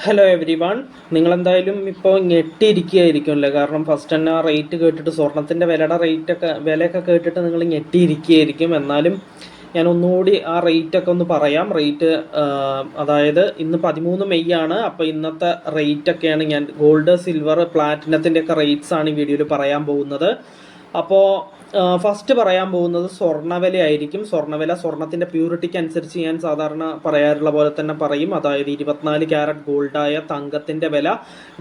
Hello every one. നിങ്ങളെന്തായാലും ഇപ്പോൾ ഞെട്ടിയിരിക്കുകയായിരിക്കുമല്ലേ? കാരണം ഫസ്റ്റ് തന്നെ ആ റേറ്റ് കേട്ടിട്ട്, സ്വർണത്തിൻ്റെ വിലയൊക്കെ കേട്ടിട്ട് നിങ്ങൾ ഞെട്ടിയിരിക്കുകയായിരിക്കും. എന്നാലും ഞാൻ ഒന്നുകൂടി ആ റേറ്റൊക്കെ ഒന്ന് പറയാം. അതായത് ഇന്ന് 13 മെയ് ആണ്. അപ്പോൾ ഇന്നത്തെ റേറ്റൊക്കെയാണ് ഞാൻ ഗോൾഡ്, സിൽവർ, പ്ലാറ്റിനത്തിൻ്റെ ഒക്കെ റേറ്റ്സ് ആണ് ഈ വീഡിയോയിൽ പറയാൻ പോകുന്നത്. അപ്പോൾ ഫസ്റ്റ് പറയാൻ പോകുന്നത് സ്വർണ്ണവില ആയിരിക്കും. സ്വർണത്തിൻ്റെ പ്യൂരിറ്റിക്ക് അനുസരിച്ച് ഞാൻ സാധാരണ പറയാറുള്ള പോലെ തന്നെ പറയും. അതായത് 24 ക്യാരറ്റ് ഗോൾഡായ തങ്കത്തിൻ്റെ വില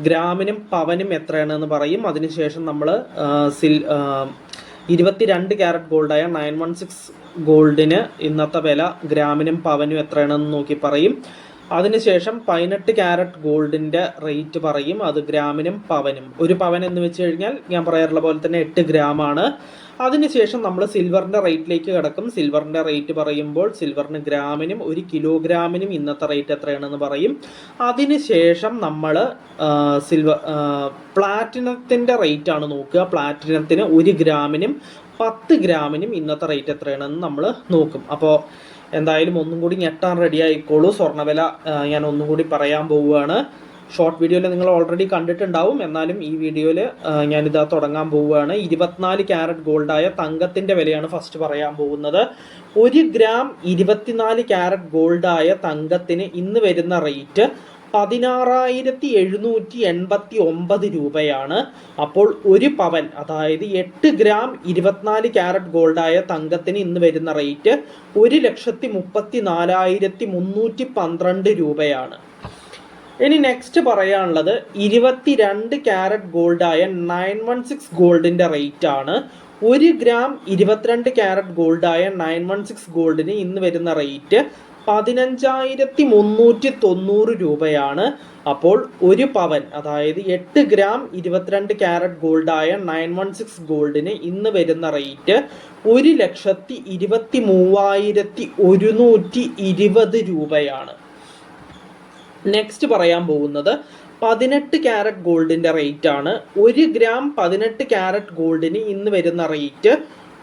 ഗ്രാമിനും പവനും എത്രയാണെന്ന് പറയും. അതിനുശേഷം നമ്മൾ 22 ക്യാരറ്റ് ഗോൾഡായ 916 ഗോൾഡിന് ഇന്നത്തെ വില ഗ്രാമിനും പവനും എത്രയാണെന്ന് നോക്കി പറയും. അതിനുശേഷം 18 ക്യാരറ്റ് ഗോൾഡിൻ്റെ റേറ്റ് പറയും. അത് ഗ്രാമിനും പവനും. ഒരു പവൻ എന്ന് വെച്ച് കഴിഞ്ഞാൽ ഞാൻ പറയാറുള്ള പോലെ തന്നെ 8 ഗ്രാമാണ്. അതിനുശേഷം നമ്മൾ സിൽവറിൻ്റെ റേറ്റിലേക്ക് കിടക്കും. സിൽവറിൻ്റെ റേറ്റ് പറയുമ്പോൾ സിൽവറിന് ഗ്രാമിനും 1 കിലോഗ്രാമിനും ഇന്നത്തെ റേറ്റ് എത്രയാണെന്ന് പറയും. അതിനുശേഷം നമ്മൾ പ്ലാറ്റിനത്തിൻ്റെ റേറ്റാണ് നോക്കുക. പ്ലാറ്റിനത്തിന് 1 ഗ്രാമിനും 10 ഗ്രാമിനും ഇന്നത്തെ റേറ്റ് എത്രയാണെന്ന് നമ്മൾ നോക്കും. അപ്പോൾ എന്തായാലും ഒന്നും കൂടി ഞെട്ടാൻ റെഡി ആയിക്കോളൂ. സ്വർണ്ണവില ഞാൻ ഒന്നും കൂടി പറയാൻ പോവുകയാണ്. ഷോർട്ട് വീഡിയോയിൽ നിങ്ങൾ ഓൾറെഡി കണ്ടിട്ടുണ്ടാവും. എന്നാലും ഈ വീഡിയോയിൽ ഞാനിതാ തുടങ്ങാൻ പോവുകയാണ്. 24 ക്യാരറ്റ് ഗോൾഡായ തങ്കത്തിൻ്റെ വിലയാണ് ഫസ്റ്റ് പറയാൻ പോകുന്നത്. 1 ഗ്രാം 24 ക്യാരറ്റ് ഗോൾഡായ തങ്കത്തിന് ഇന്ന് വരുന്ന റേറ്റ് 16,789 രൂപയാണ്. അപ്പോൾ ഒരു പവൻ, അതായത് 8 ഗ്രാം 24 ക്യാരറ്റ് ഗോൾഡായ തങ്കത്തിന് ഇന്ന് വരുന്ന റേറ്റ് 1,34,312 രൂപയാണ്. ഇനി നെക്സ്റ്റ് പറയാനുള്ളത് 22 ക്യാരറ്റ് ഗോൾഡായ 916 ഗോൾഡിൻ്റെ റേറ്റ് ആണ്. 1 ഗ്രാം 22 ക്യാരറ്റ് ഗോൾഡായ 916 ഗോൾഡിന് ഇന്ന് വരുന്ന റേറ്റ് 15,390 രൂപയാണ്. അപ്പോൾ ഒരു പവൻ, അതായത് 8 ഗ്രാം 22 ക്യാരറ്റ് ഗോൾഡായ 916 ഗോൾഡിന് ഇന്ന് വരുന്ന റേറ്റ് 1,23,120 രൂപയാണ്. നെക്സ്റ്റ് പറയാൻ പോകുന്നത് 18 ക്യാരറ്റ് ഗോൾഡിൻ്റെ റേറ്റ് ആണ്. 1 ഗ്രാം 18 ക്യാരറ്റ് ഗോൾഡിന് ഇന്ന് വരുന്ന റേറ്റ്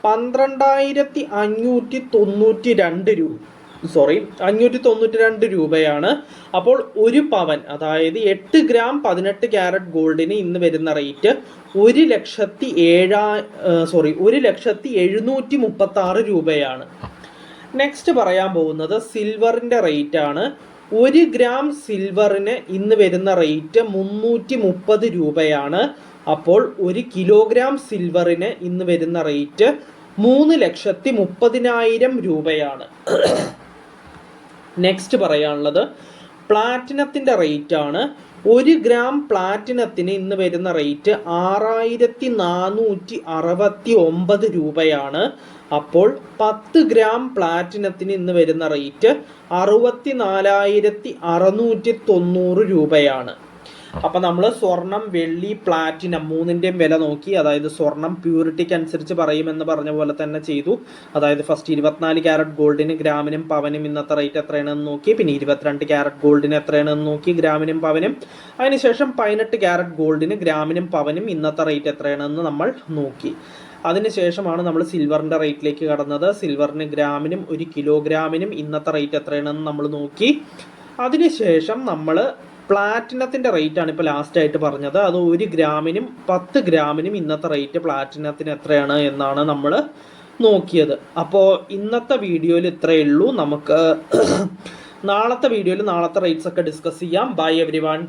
592 രൂപയാണ്. അപ്പോൾ ഒരു പവൻ, അതായത് 8 ഗ്രാം 18 ക്യാരറ്റ് ഗോൾഡിന് ഇന്ന് വരുന്ന റേറ്റ് 1,736 രൂപയാണ്. നെക്സ്റ്റ് പറയാൻ പോകുന്നത് സിൽവറിൻ്റെ റേറ്റ് ആണ്. 1 ഗ്രാം സിൽവറിന് ഇന്ന് വരുന്ന റേറ്റ് 330 രൂപയാണ്. അപ്പോൾ 1 കിലോഗ്രാം സിൽവറിന് ഇന്ന് വരുന്ന റേറ്റ് 3,30,000 രൂപയാണ്. നെക്സ്റ്റ് പറയാനുള്ളത് പ്ലാറ്റിനത്തിൻ്റെ റേറ്റ് ആണ്. 1 ഗ്രാം പ്ലാറ്റിനത്തിന് ഇന്ന് വരുന്ന റേറ്റ് 6,469 രൂപയാണ്. അപ്പോൾ 10 ഗ്രാം പ്ലാറ്റിനത്തിന് ഇന്ന് വരുന്ന റേറ്റ് 64,690 രൂപയാണ്. അപ്പം നമ്മൾ സ്വർണം, വെള്ളി, പ്ലാറ്റിനം മൂന്നിൻ്റെയും വില നോക്കി. അതായത് സ്വർണം പ്യൂരിറ്റിക്ക് അനുസരിച്ച് പറയുമെന്ന് പറഞ്ഞ പോലെ തന്നെ ചെയ്തു. അതായത് ഫസ്റ്റ് 24 ക്യാരറ്റ് ഗോൾഡിന് ഗ്രാമിനും പവനും ഇന്നത്തെ റേറ്റ് എത്രയാണെന്ന് നോക്കി. പിന്നെ 22 ക്യാരറ്റ് ഗോൾഡിന് എത്രയാണെന്ന് നോക്കി, ഗ്രാമിനും പവനും. അതിനുശേഷം 18 ക്യാരറ്റ് ഗോൾഡിന് ഗ്രാമിനും പവനും ഇന്നത്തെ റേറ്റ് എത്രയാണെന്ന് നമ്മൾ നോക്കി. അതിനുശേഷമാണ് നമ്മൾ സിൽവറിൻ്റെ റേറ്റിലേക്ക് കടന്നത്. സിൽവറിന് ഗ്രാമിനും 1 കിലോഗ്രാമിനും ഇന്നത്തെ റേറ്റ് എത്രയാണെന്ന് നമ്മൾ നോക്കി. അതിനുശേഷം നമ്മൾ പ്ലാറ്റിനത്തിൻ്റെ റേറ്റാണ് ഇപ്പോൾ ലാസ്റ്റായിട്ട് പറഞ്ഞത്. അത് 1 ഗ്രാമിനും 10 ഗ്രാമിനും ഇന്നത്തെ റേറ്റ് പ്ലാറ്റിനത്തിന് എത്രയാണ് എന്നാണ് നമ്മൾ നോക്കിയത്. അപ്പോൾ ഇന്നത്തെ വീഡിയോയിൽ ഇത്രയേ ഉള്ളൂ. നമുക്ക് നാളത്തെ വീഡിയോയിൽ നാളത്തെ റേറ്റ്സ് ഒക്കെ ഡിസ്കസ് ചെയ്യാം. Bye every one.